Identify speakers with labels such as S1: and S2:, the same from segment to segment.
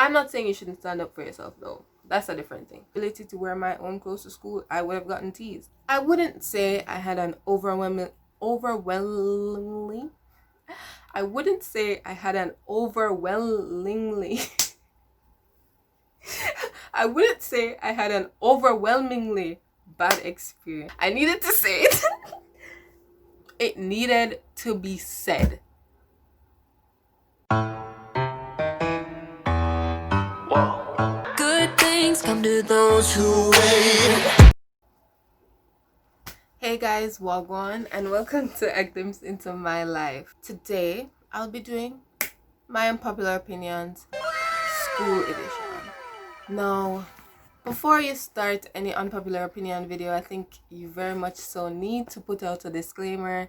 S1: I'm not saying you shouldn't stand up for yourself though. That's a different thing. Ability to wear my own clothes to school, I would have gotten teased. I wouldn't say I had an overwhelmingly I wouldn't say I had an overwhelmingly I wouldn't say I had an overwhelmingly bad experience. I needed to say it. It needed to be said.
S2: Good things come to those who wait.
S1: Hey guys, wagwan, and welcome to A Glimpse into My Life. Today, I'll be doing my unpopular opinions school edition. Now, before you start any unpopular opinion video, I think you very much so need to put out a disclaimer.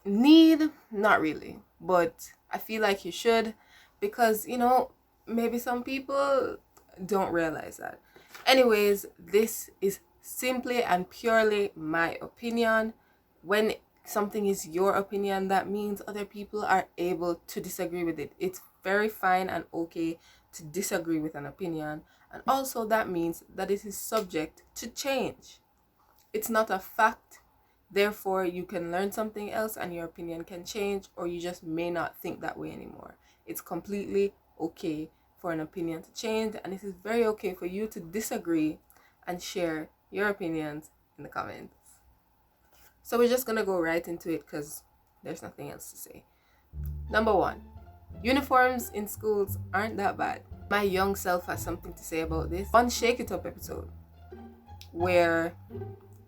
S1: Not really, but I feel like you should, because maybe some people don't realize that. Anyways, this is simply and purely my opinion. When something is your opinion, that means other people are able to disagree with it. It's very fine and okay to disagree with an opinion, and also that means that it is subject to change. It's not a fact. Therefore, you can learn something else and your opinion can change, or you just may not think that way anymore. It's completely okay for an opinion to change, and it is very okay for you to disagree and share your opinions in the comments. So we're just gonna go right into it because there's nothing else to say. Number 1, uniforms in schools aren't that bad. My young self has something to say about this. One Shake It Up episode where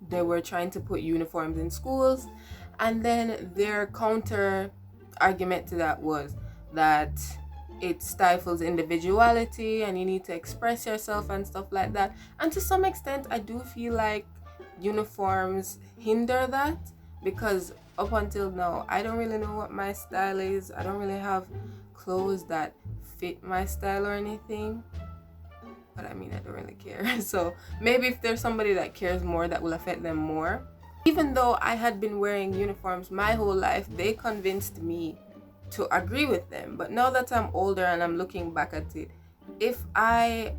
S1: they were trying to put uniforms in schools, and then their counter argument to that was that it stifles individuality and you need to express yourself and stuff like that. And to some extent, I do feel like uniforms hinder that, because up until now, I don't really know what my style is. I don't really have clothes that fit my style or anything. But I mean, I don't really care. So maybe if there's somebody that cares more, that will affect them more. Even though I had been wearing uniforms my whole life, they convinced me to agree with them. But now that I'm older and I'm looking back at it, if I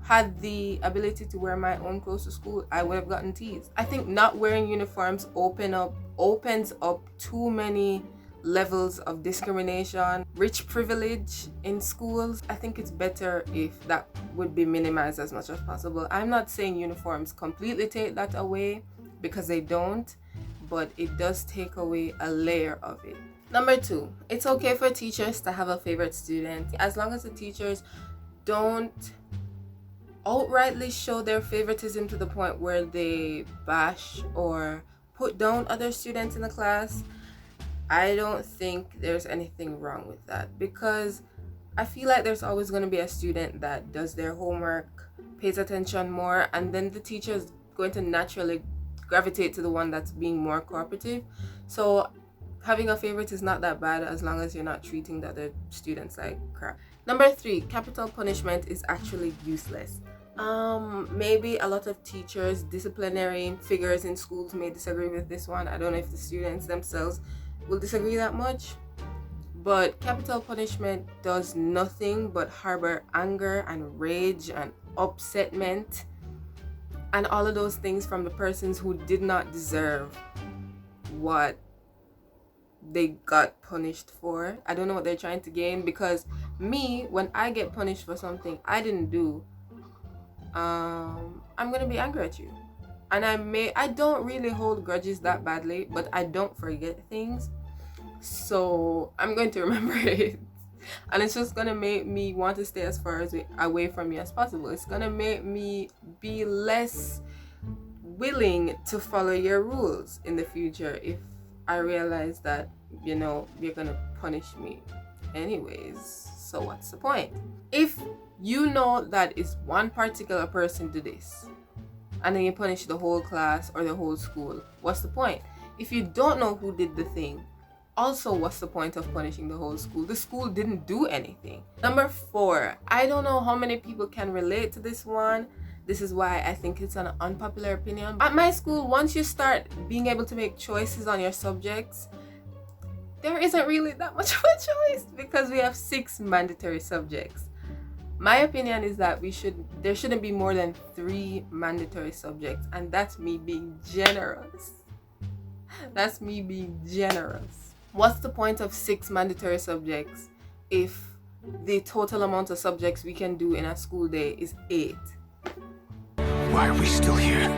S1: had the ability to wear my own clothes to school, I would have gotten teased. I think not wearing uniforms opens up too many levels of discrimination, rich privilege in schools. I think it's better if that would be minimized as much as possible. I'm not saying uniforms completely take that away, because they don't, but it does take away a layer of it. Number 2, it's okay for teachers to have a favorite student, as long as the teachers don't outrightly show their favoritism to the point where they bash or put down other students in the class. I don't think there's anything wrong with that, because I feel like there's always going to be a student that does their homework, pays attention more, and then the teacher's going to naturally gravitate to the one that's being more cooperative. So having a favorite is not that bad, as long as you're not treating the other students like crap. Number 3, capital punishment is actually useless. Maybe a lot of teachers, disciplinary figures in schools may disagree with this one. I don't know if the students themselves will disagree that much, but capital punishment does nothing but harbor anger and rage and upsetment and all of those things from the persons who did not deserve what they got punished for. I don't know what they're trying to gain, because me, when I get punished for something I didn't do, I'm gonna be angry at you. And I don't really hold grudges that badly, but I don't forget things. So I'm going to remember it. And it's just going to make me want to stay as far away from you as possible. It's going to make me be less willing to follow your rules in the future if I realize that, you're going to punish me anyways. So what's the point? If you know that it's one particular person do this, and then you punish the whole class or the whole school, what's the point? If you don't know who did the thing, also, what's the point of punishing the whole school? The school didn't do anything. Number 4, I don't know how many people can relate to this one. This is why I think it's an unpopular opinion. At my school, once you start being able to make choices on your subjects, there isn't really that much of a choice because we have 6 mandatory subjects. My opinion is that there shouldn't be more than 3 mandatory subjects, and that's me being generous. That's me being generous. What's the point of 6 mandatory subjects if the total amount of subjects we can do in a school day is 8?
S3: Why are we still here?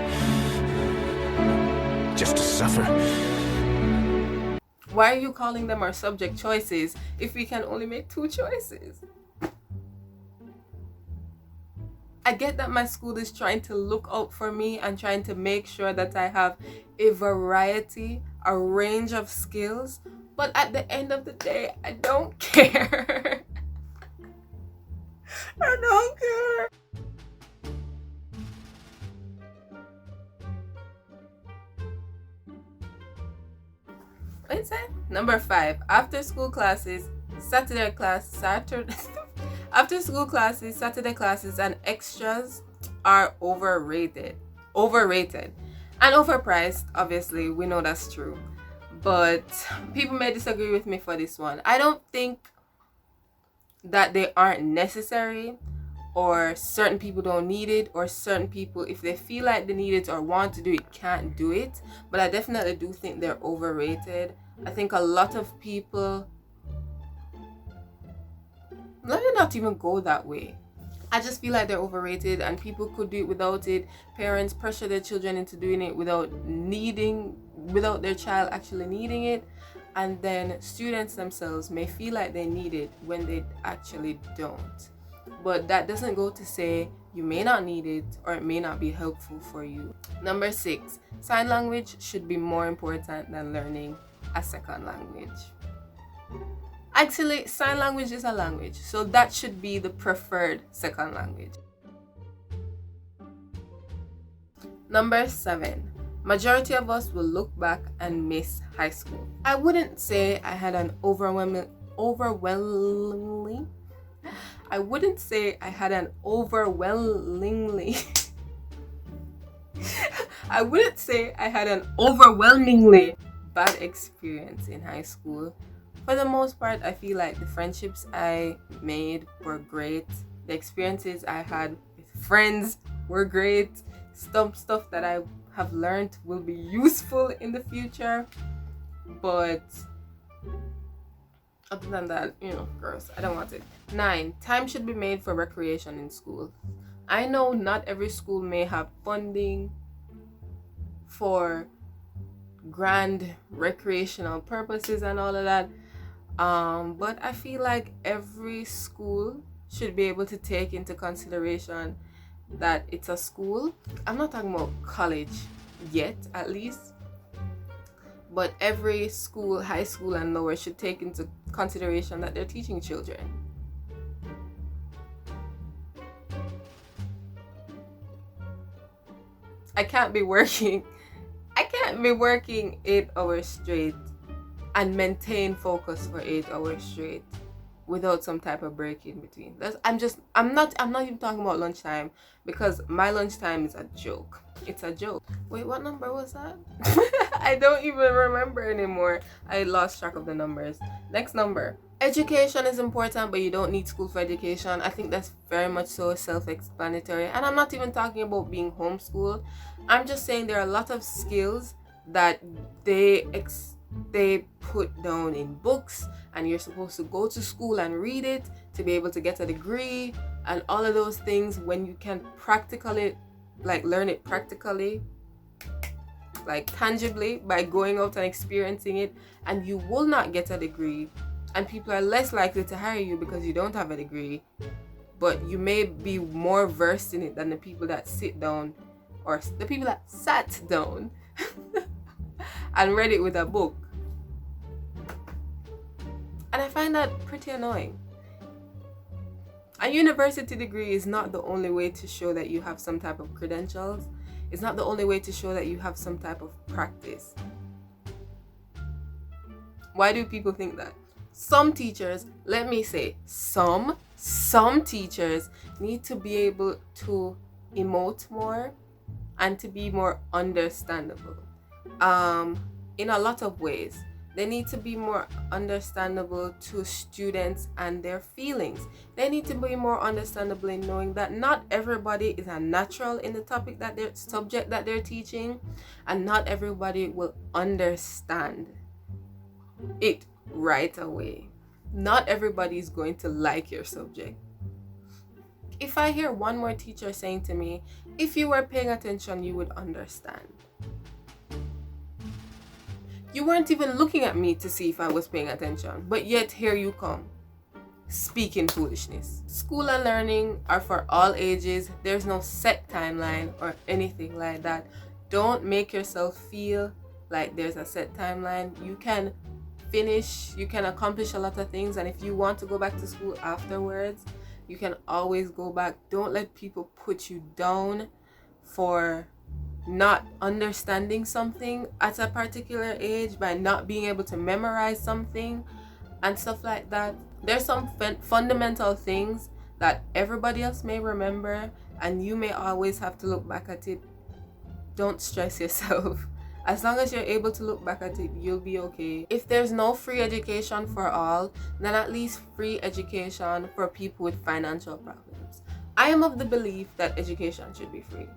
S3: Just to suffer?
S1: Why are you calling them our subject choices if we can only make 2 choices? I get that my school is trying to look out for me and trying to make sure that I have a variety, a range of skills, but at the end of the day, I don't care. I don't care. What's that? Number 5, after school classes, Saturday Saturday classes, and extras are overrated and overpriced. Obviously, we know that's true, but people may disagree with me for this one. I don't think that they aren't necessary, or certain people don't need it, or certain people, if they feel like they need it or want to do it, can't do it. But I definitely do think they're overrated. I think a lot of people, let me not even go that way. I just feel like they're overrated and people could do it without it. Parents pressure their children into doing it without their child actually needing it. And then students themselves may feel like they need it when they actually don't. But that doesn't go to say you may not need it or it may not be helpful for you. Number 6, sign language should be more important than learning a second language. Actually, sign language is a language, so that should be the preferred second language. Number 7, majority of us will look back and miss high school. I wouldn't say I had an overwhelmingly bad experience in high school. For the most part, I feel like the friendships I made were great. The experiences I had with friends were great. Stuff that I have learned will be useful in the future. But other than that, girls, I don't want it. 9, time should be made for recreation in school. I know not every school may have funding for grand recreational purposes and all of that. But I feel like every school should be able to take into consideration that it's a school. I'm not talking about college yet, at least. But every school, high school and lower, should take into consideration that they're teaching children. I can't be working 8 hours straight and maintain focus for 8 hours straight without some type of break in between. I'm not even talking about lunchtime, because my lunchtime is a joke. It's a joke. Wait, what number was that? I don't even remember anymore. I lost track of the numbers. Next number. Education is important, but you don't need school for education. I think that's very much so self-explanatory. And I'm not even talking about being homeschooled. I'm just saying there are a lot of skills that they put down in books, and you're supposed to go to school and read it to be able to get a degree and all of those things, when you can practically learn it practically, tangibly, by going out and experiencing it. And you will not get a degree, and people are less likely to hire you because you don't have a degree, but you may be more versed in it than the people that sit down, or the people that sat down and read it with a book. And I find that pretty annoying. A university degree is not the only way to show that you have some type of credentials. It's not the only way to show that you have some type of practice. Why do people think that? Some teachers, let me say, some teachers need to be able to emote more and to be more understandable. In a lot of ways. They need to be more understandable to students and their feelings. They need to be more understandable in knowing that not everybody is a natural in the topic that their subject that they're teaching, and not everybody will understand it right away. Not everybody is going to like your subject. If I hear one more teacher saying to me, if you were paying attention, you would understand. You weren't even looking at me to see if I was paying attention, but yet here you come, speaking foolishness. School and learning are for all ages. There's no set timeline or anything like that. Don't make yourself feel like there's a set timeline. You can finish, you can accomplish a lot of things, and if you want to go back to school afterwards, you can always go back. Don't let people put you down for not understanding something at a particular age, by not being able to memorize something and stuff like that. There's some fundamental things that everybody else may remember and you may always have to look back at it. Don't stress yourself. As long as you're able to look back at it, you'll be okay. If there's no free education for all, then at least free education for people with financial problems. I am of the belief that education should be free.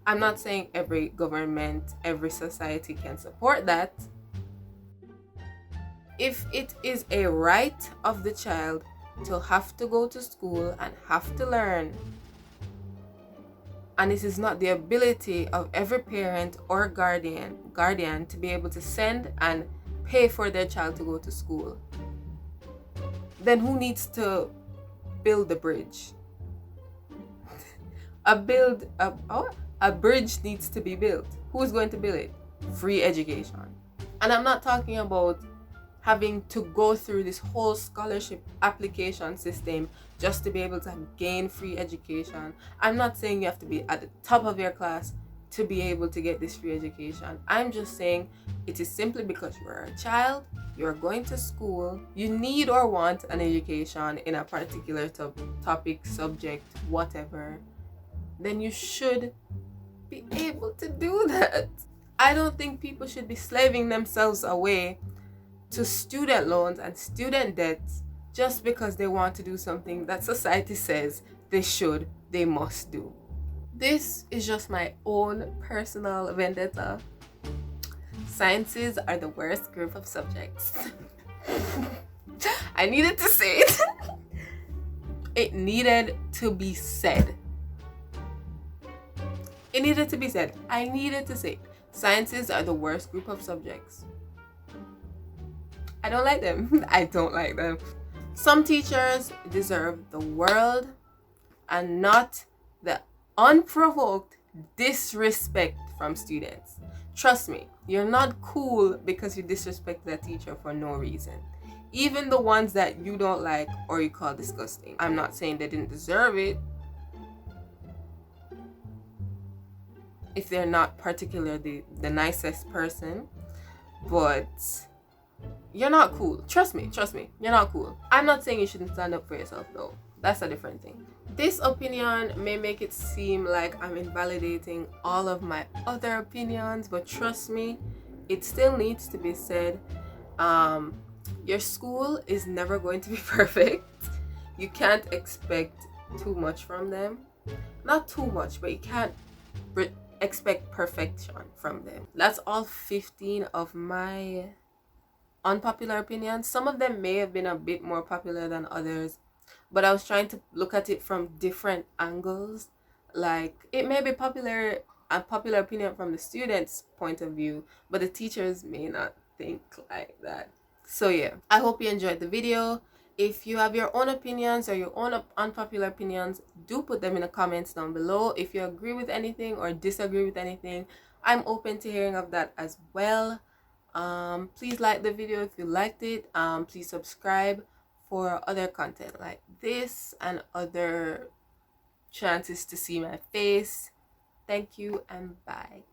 S1: I'm not saying every government, every society can support that. If it is a right of the child to have to go to school and have to learn, and it is not the ability of every parent or guardian to be able to send and pay for their child to go to school, then who needs to build the bridge? A bridge needs to be built. Who is going to build it? Free education. And I'm not talking about having to go through this whole scholarship application system just to be able to gain free education. I'm not saying you have to be at the top of your class to be able to get this free education. I'm just saying it is simply because you're a child, you're going to school, you need or want an education in a particular topic, subject, whatever, then you should be able to do that. I don't think people should be slaving themselves away to student loans and student debts just because they want to do something that society says they must do. This is just my own personal vendetta. Sciences are the worst group of subjects. I needed to say it. It needed to be said. It needed to be said. I needed to say it. Sciences are the worst group of subjects. I don't like them. I don't like them. Some teachers deserve the world and not the unprovoked disrespect from students. Trust me, you're not cool because you disrespect that teacher for no reason. Even the ones that you don't like or you call disgusting. I'm not saying they didn't deserve it if they're not particularly the nicest person, but you're not cool. Trust me, you're not cool. I'm not saying you shouldn't stand up for yourself though. That's a different thing. This opinion may make it seem like I'm invalidating all of my other opinions, but trust me, it still needs to be said. Your school is never going to be perfect. You can't expect too much from them. Not too much, but you can't expect perfection from them. That's all 15 of my unpopular opinions. Some of them may have been a bit more popular than others, but I was trying to look at it from different angles. Like, it may be a popular opinion from the students' point of view, but the teachers may not think like that. So yeah, I hope you enjoyed the video. If you have your own opinions or your own unpopular opinions, do put them in the comments down below. If you agree with anything or disagree with anything, I'm open to hearing of that as well. Please like the video if you liked it. Please subscribe for other content like this and other chances to see my face. Thank you and bye.